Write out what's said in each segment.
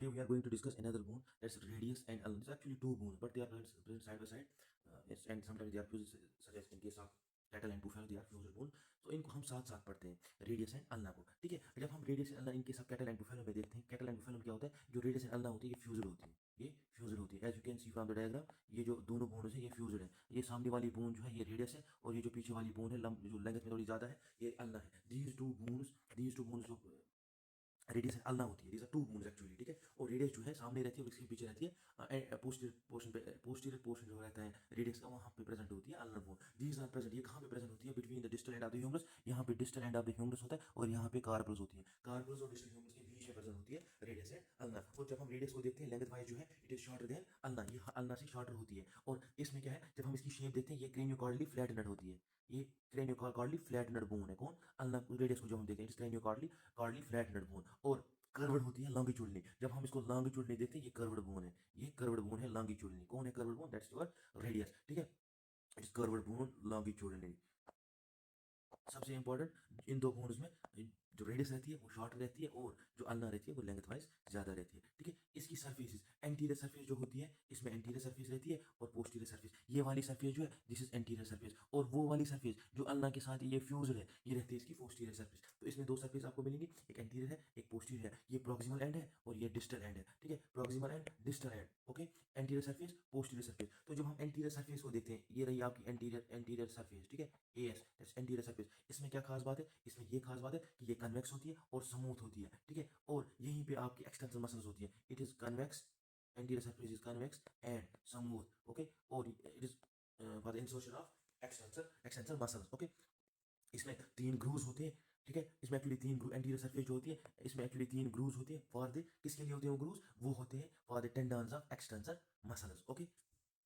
Today we are going to discuss another bone, that's radius and ulna. It's actually two bones, but they are present side by side. And sometimes they are fused, such as in case of cattle and buffalo, they are fused bone. तो इनको हम साथ साथ पढ़ते हैं, radius and ulna को, ठीक है। जब हम radius and ulna in case of cattle and buffalo में देखते हैं, कैटल एंड बुफेलो में क्या होता है, जो रेडियस एंड अल्ना होती है ये फ्यूज्ड होती है, ये फ्यूज्ड होती है। As you can see from the diagram, ये जो दोनों बोन्स है ये फ्यूज्ड है। ये सामने वाली बोन जो है ये रेडियस है, और ये जो पीछे वाली बोन है जो लेंथ में थोड़ी ज्यादा है, ये अल्ना है। दीज टू बोन्स जो रेडियस एंड अल्ना होती है, these are two bones actually, ठीक है। और रेडियस जो है सामने रहती है और इसके पीछे रहती है, पोस्टीरियर पोर्शन जो रहता है रेडियस का, वहाँ पे प्रेजेंट होती है ulnar bone. These are present, ये कहाँ पे प्रेजेंट होती है, between the distal end of the humerus. यहाँ पे distal end of the humerus होता है और यहाँ पे कार्पल्स होती है। कार्पल्स और डिस्टल ह्यूमरस के बीच में प्रेजेंट होती है रेडियस एंड अल्ना। और जब हम रेडियस को देखते हैं लेंथ वाइज जो है it is shorter than ulna, ये अल्ना से शॉर्टर होती है। और इसमें क्या है, जब हम इसकी शेप देखते हैं ये क्रेनियोकॉर्डली फ्लैटेंड होती है, ये क्रेनियोकॉर्डली फ्लैटेंड बोन है। कौन, अल्ना रेडियस को जो हम देखते हैं क्रेनियोकॉर्डली फ्लैटेंड बोन। और कर्वड होती है लॉन्गिट्यूडनली। जब हम इसको लॉन्गिट्यूडनली देखते हैं ये कर्वड बोन है, ये कर्वड बोन है लॉन्गिट्यूडनली। कौन है curved bone, that's your radius, ठीक है। It's curved bone longitudinally. सबसे इंपॉर्टेंट इन दो बोन्स में जो रेडियस रहती है वो शॉर्ट रहती है, और जो अल्ना रहती है वो लेंथ वाइज ज्यादा रहती है, ठीक है। इसकी सरफेसेस, एंटीरियर सरफेस जो होती है इसमें एंटीरियर सरफेस रहती है और पोस्टीरियर सरफेस, ये वाली सरफेस जो है दिस इज एंटीरियर सरफेस। और वो वाली सरफेस जो अल्ना के साथ ये फ्यूज्ड है ये रहती है इसकी पोस्टीरियर सरफेस। तो इसमें दो सरफेस आपको मिलेंगी, एक एंटीरियर है एक पोस्टीरियर है। ये प्रोक्सिमल एंड है और ये डिस्टल एंड है, ठीक है। Proximal and distal end, okay. Anterior surface posterior surface. तो जब हम एंटीरियर सरफेस को देखते हैं, ये रही आपकी एंटीरियर सरफेस, ठीक है। As that's anterior surface. इसमें क्या खास बात है, इसमें ये खास बात है कि ये कन्वेक्स होती है और स्मूथ होती है, ठीक है। और यहीं पे आपकी एक्सटेंसल मसल्स होती है, it is convex, anterior surface is convex and smooth, okay. और it is for the insertion of extensor muscles, okay. इसमें तीन ग्रूव्स होते हैं, ठीक है। इसमें एक्चुअली तीन एंटीरियर सरफेस जो होती है इसमें एक्चुअली तीन ग्रूव्स होती है। फॉर द किसके लिए होते हैं वो ग्रूव्स, वो होते हैं for the tendons of extensor muscles, okay.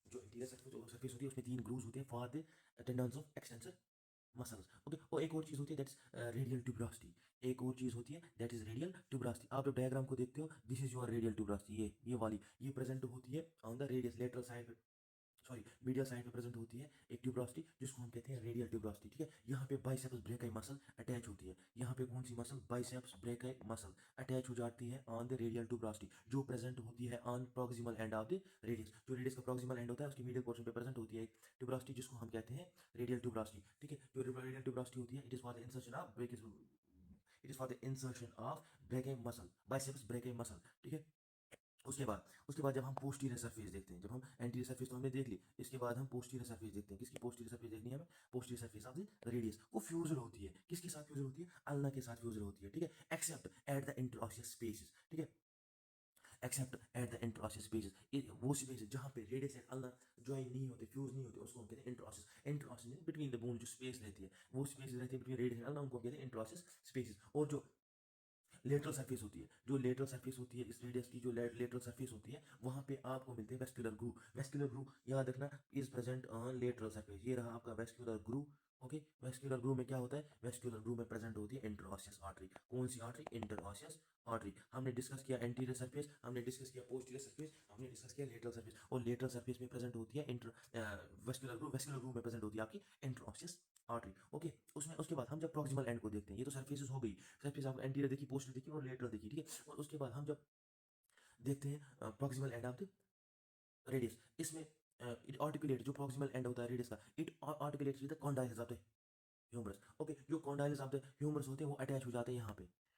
जो इंटीरियर सरफेस होती है उसमें तीन ग्रूव्स होते हैं for the tendons of extensor muscles, okay. और एक और चीज होती है दैट्स रेडियल ट्यूबरोसिटी। एक और चीज होती है दैट इज रेडियल ट्यूबरोसिटी। आप जब डायग्राम को देखते हो this is your radial tuberosity, ये वाली ये प्रेजेंट होती है on the radius lateral side, sorry medial side में प्रेजेंट होती है एक ट्यूबरोसिटी जिसको हम कहते हैं रेडियल ट्यूबरोसिटी, ठीक है। यहाँ पे बाइसेप्स ब्रेकाई मसल अटैच होती है, यहाँ पे कौन सी muscle, biceps brachii muscle attach हो जाती है ऑन द रेडियल ट्यूबरोसिटी, जो प्रेजेंट होती है on proximal end of the radius. जो रेडियस का प्रॉक्सिमल एंड होता है उसकी मीडियल पोर्शन पे प्रेजेंट होती है एक ट्यूबरोसिटी जिसको हम कहते हैं रेडियल ट्यूबरोसिटी, ठीक है। जो रेडियल ट्यूबरोसिटी होती है it is for the insertion of brachii muscle, biceps brachii muscle, ठीक है। उसके बाद जब हम पोस्टीरियर सरफेस देखते हैं, जब हम एंटीरियर सरफेस तो हमने देख ली, इसके बाद हम पोस्टीरियर सरफेस देखते हैं। किसकी पोस्टीरियर सरफेस देखनी है हमें, posterior surface of the radius. वो फ्यूज्ड होती है, किसके साथ फ्यूज्ड होती है, अल्ना के साथ फ्यूज्ड होती है, ठीक है। Accept at the interosseous spaces, ठीक है। Accept at the interosseous spaces, वो स्पेस जहाँ पे रेडियस एंड अल्ना ज्वाइन नहीं होते, फ्यूज नहीं होते, उसको हम कहते हैं interosseous. Interosseous between the bone जो स्पेस रहती है, वो स्पेस रहती है बिटवीन रेडियस एंड अल्ना, उनको कहते हैं इंटरऑसियस स्पेसेस। और जो लेटरल सरफेस होती है, जो लेटरल सरफेस होती है इस रेडियस की, जो लेटरल सरफेस होती है वहां पे आपको मिलते हैं वेस्कुलर ग्रूव। वेस्कुलर ग्रूव याद रखना is present on lateral surface, ये रहा आपका vascular groove, okay. Vascular groove में क्या होता है, वेस्कुलर ग्रूव में प्रेजेंट होती है इंटरऑसियस आर्टरी। कौन सी आर्टरी, इंटरऑसियस आर्टरी। हमने डिस्कस किया एंटीरियर सरफेस, हमने डिस्कस किया पोस्टीरियर सरफेस, हमने डिस्कस किया लेटरल सरफेस। और लेटरल सरफेस में प्रेजेंट होती है वेस्कुलर ग्रूव में प्रेजेंट होती है आपकी इंटरऑसियस आर्टरी, ओके। उसमें उसके बाद हम जब प्रॉक्सिमल एंड को देखते हैं, ये तो सरफेसेस हो गई, सरफेस आपको एंटीरियर देखी, पोस्टीरियर देखी और लेटरल देखी, ठीक है। और उसके बाद हम जब देखते हैं proximal end of the radius, इसमें इट आर्टिकुलेट, जो प्रॉक्सिमल एंड होता है रेडियस का, it articulates with the condyles of the humerus, okay. जो कॉन्डाइल्स ऑफ द ह्यूमरस होते हैं वो अटैच हो जाते हैं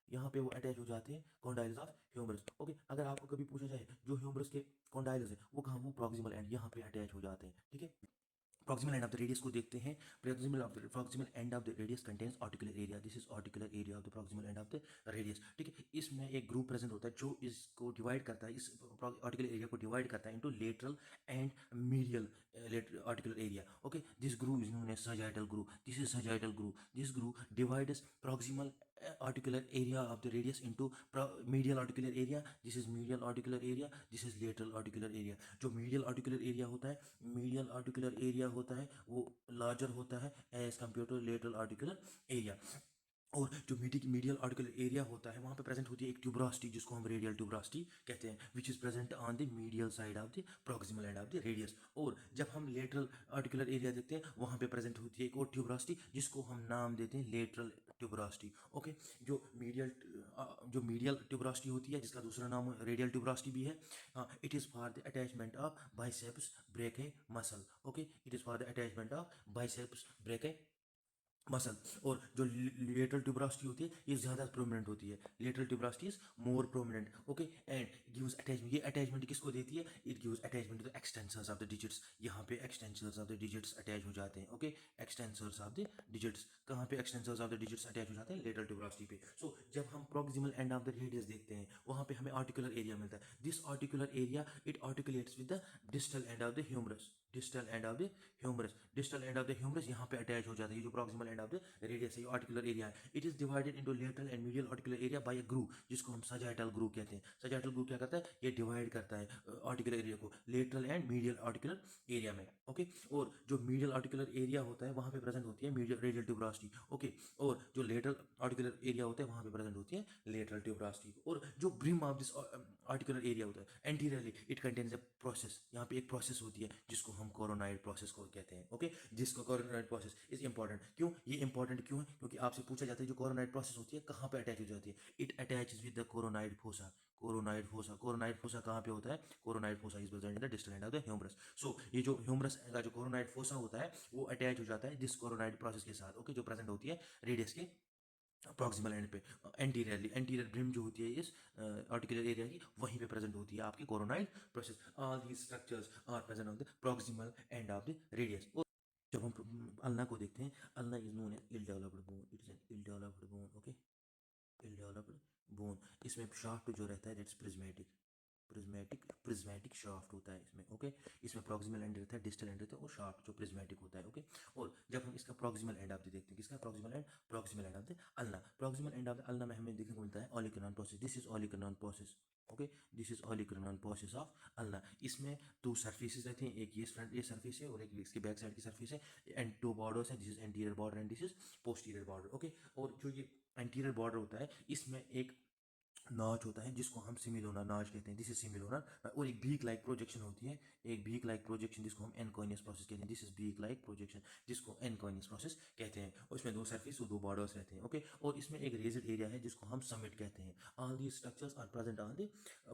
यहाँ पे वो अटैच हो जाते हैं कॉन्डाइल्स ऑफ ह्यूमरस, ओके। अगर आपको कभी पूछा जाए जो ह्यूमरस के कॉन्डाइल्स है वो कहाँ, वो प्रॉक्सिमल एंड यहाँ पे अटैच हो जाते हैं, ठीक है। Proximal end of the radius को देखते हैं। Proximal end of the radius contains articular area, this is articular area of the proximal end of the radius, ठीक है। इसमें एक ग्रुप प्रेजेंट होता है जो इसको डिवाइड करता है, इस आर्टिकुलर एरिया को डिवाइड करता है into lateral and medial articular area, okay. This group is known as sagittal groove, this is sagittal groove, this groove divides proximal articular area of the radius into medial articular area, this is medial articular area, this is lateral articular area। जो medial articular area होता है, medial articular area होता है वो larger होता है as compared to lateral articular area। और जो मीडियल आर्टिकुलर एरिया होता है वहाँ पे प्रेजेंट होती है एक ट्यूबरोसिटी जिसको हम रेडियल ट्यूबरोसिटी कहते हैं, which is present on the medial side of the proximal end of the radius. और जब हम लेटरल आर्टिकुलर एरिया देखते हैं वहाँ पे प्रेजेंट होती है एक और ट्यूबरोसिटी जिसको हम नाम देते हैं लेटरल ट्यूबरोसिटी। ओके, जो मीडियल ट्यूबरोसिटी होती है जिसका दूसरा नाम रेडियल ट्यूबरोसिटी भी है, it is for the attachment of biceps brachii muscle. Okay, it is for the attachment of biceps brachii muscle. और जो लेटरल ट्यूबरोसिटी होती है ये ज़्यादा प्रोमिनेंट होती है, lateral tuberosity is more prominent. Okay, and gives attachment, ये attachment किसको देती है, it gives attachment to the extensors of the digits. यहाँ पे extensors of the digits attach हो जाते हैं। Okay, extensors of the digits, कहाँ पे extensors of the digits attach हो जाते हैं, लेटरल ट्यूबरोसिटी पे। सो जब हम proximal end of the radius देखते हैं वहाँ पे हमें आर्टिकुलर एरिया मिलता है। This articular area it articulates with the distal end of the humerus, distal end of the humerus, distal end of the humerus यहाँ पे अटैच हो जाता है। ये जो proximal end of the radius है, आर्टिकुलर एरिया है, it is divided into lateral and medial articular area by a groove जिसको हम सजाइटल ग्रूव कहते हैं। सजाइटल ग्रूव क्या करता है, ये डिवाइड करता है आर्टिकुलर एरिया को lateral and medial articular area में। ओके, और जो मीडियल आर्टिकुलर एरिया होता है वहाँ पे प्रेजेंट होती है मीडियल रेडियल ट्यूबरोसिटी। ओके, और जो लेटरल आर्टिकुलर एरिया होता है वहाँ पे प्रेजेंट होती है लेटरल ट्यूबरोसिटी। और जो brim of this articular area होता है anteriorly it contains a process, यहाँ पे एक प्रोसेस होती है जिसको हम कोरोनाइड प्रोसेस को कहते हैं। ओके, जिसको कोरोनाइड प्रोसेस इज इंपॉर्टेंट। क्यों ये इंपॉर्टेंट क्यों है, क्योंकि आपसे पूछा जाता है जो कोरोनाइड प्रोसेस होती है कहाँ पे अटैच हो जाती है, it attaches with the coronoid fossa. Coronoid fossa, coronoid fossa कहाँ पे होता है, coronoid fossa is present in the distal end of the humerus. So ये जो ह्यूमरस का जो कोरोनाइड फोसा होता है वो अटैच हो जाता है दिस कोरोनाइड प्रोसेस के साथ। ओके, जो प्रेजेंट होती है रेडियस के प्रॉक्सिमल एंड पे। एंटीरियरली, एंटीरियर ब्रिम जो होती है इस आर्टिकुलर एरिया की वहीं पे प्रेजेंट होती है आपकी coronoid process. All these structures are present on the proximal end of the radius. जब हम अल्ना को देखते हैं, ulna is known as ill developed bone, it is an ill developed bone. Okay, ill developed bone, इसमें shaft जो रहता है that's prismatic, prismatic shaft होता है इसमें। ओके, इसमें प्रॉक्सिमल एंड रहता है, डिस्टल एंड रहता है और शाफ्ट जो प्रिज्मेटिक होता है। ओके, और जब हम इसका प्रॉक्सिमल एंड ऑफ द देखते हैं, किसका proximal end, proximal end of the ulna, proximal end of the ulna में हमें देखने को मिलता है olecranon process. This is olecranon process. Okay, this is olecranon process of ulna. इसमें दो सरफेसेस रहते हैं, एक ये फ्रंट ये सरफेस है और एक इसकी बैक साइड की सरफेस है, एंड टू बॉर्डर्स हैं, this is anterior border and this is posterior border. Okay, और जो ये एंटीरियर बॉर्डर होता है इसमें एक नॉच होता है जिसको हम सिमिलोना नॉच कहते हैं, दिस इज सिमिलोना। और एक बीक लाइक प्रोजेक्शन होती है, एक बीक लाइक प्रोजेक्शन जिसको हम एनकोइनियस प्रोसेस कहते हैं, this is beak like projection जिसको एनकोइनियस प्रोसेस कहते हैं। और इसमें दो सरफेस और दो बॉर्डर्स रहते हैं। ओके, और इसमें एक रेजेड एरिया है जिसको हम समिट कहते हैं। All these structures are present on the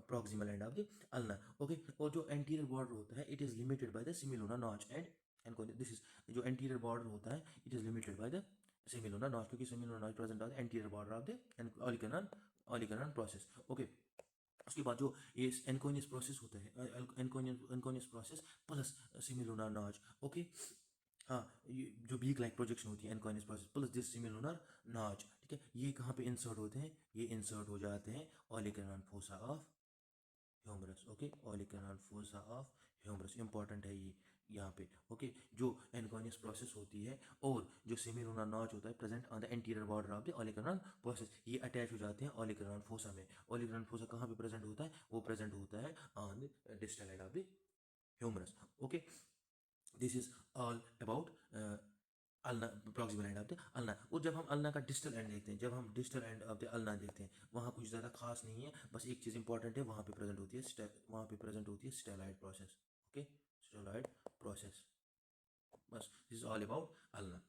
proximal end of the ulna. Okay, और जो एंटीरियर बॉर्डर होता है it is limited by the semilunar notch and anconeus. This is जो एंटीरियर बॉर्डर होता है it is limited by the semilunar notch, क्योंकि semilunar notch present on the anterior border of the olecranon process. Okay, उसके बाद जो ये anconeus process होता है, anconeus process plus सिमिलुनर notch. Okay, हाँ, ये जो बीक लाइक प्रोजेक्शन होती है anconeus process plus this सिमिलुनर notch, ठीक है, ये कहाँ पे इंसर्ट होते हैं, ये इंसर्ट हो जाते हैं olecranon fossa of humerus. Okay, olecranon fossa of humerus important है ये यहाँ पे। ओके, जो एनकोनियस प्रोसेस होती है और जो सेमिलुनर नॉच होता है present on the interior border of the olecranon process, ये अटैच हो जाते हैं ओलिकनन फोसा में। ओलिकनन फोसा कहाँ पे प्रेजेंट होता है, वो प्रेजेंट होता है on the distal end of the humerus. Okay, this is all about ulna, proximal end of the ulna. और जब हम अल्ना का डिस्टल एंड देखते हैं, जब हम distal end of the ulna देखते हैं वहाँ कुछ ज़्यादा खास नहीं है, बस एक चीज़ इंपॉर्टेंट है, वहाँ पे प्रेजेंट होती है वहाँ पे प्रेजेंट होती है स्टेलॉइड प्रोसेस। ओके, स्टेलॉइड प्रोसेस, बस this is all about ulna.